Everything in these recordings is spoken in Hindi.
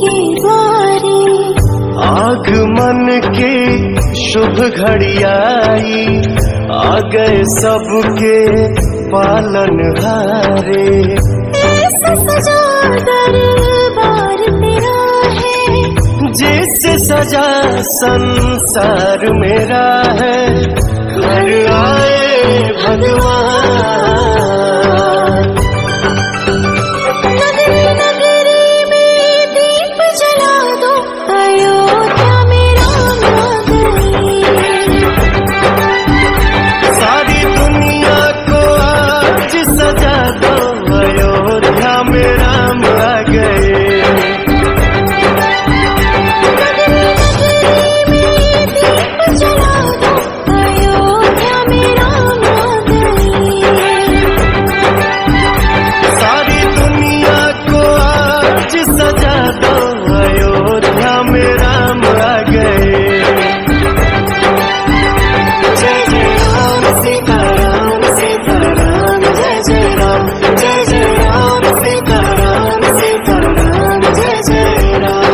के द्वारे। आगमन के शुभ घड़ी आई, आ गए सबके पालनहारे। ऐसा सजा दरबार तेरा है, जैसे सजा संसार मेरा है। घर आए भगवान, नगरी नगरी में दीप जला दो, अयोध्या में राम आ गए। सारी दुनिया को आज सजा दो, अयोध्या में राम आ गए। सजा दो, अयोध्या में राम आ गए। जय जय राम सीता राम, सीता राम जय जय राम, जय जय राम सीता राम, सीता राम जय जय राम।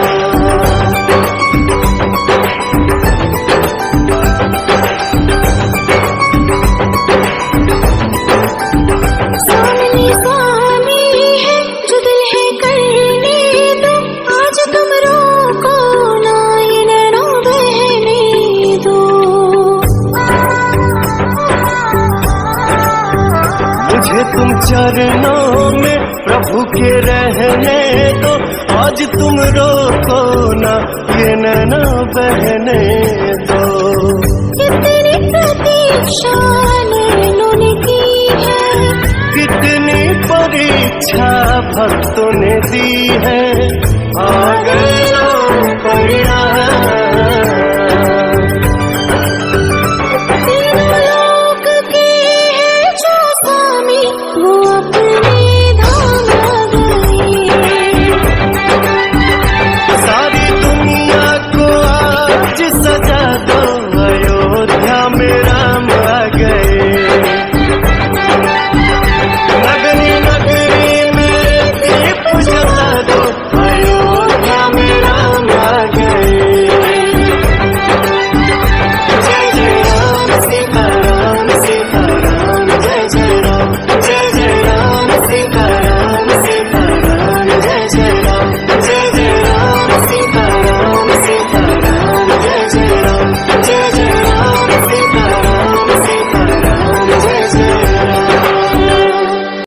सामने सामने है जो दिल है करने दो, आज तुम रोको ना ये नैना बहने दो। मुझे तुम चरणों में प्रभु के रहने दो, आज तुम रोको ना ये नैना बहने दो। कितनी प्रतीक्षा नैनों ने की है, कितनी परीक्षा भक्तों ने दी है।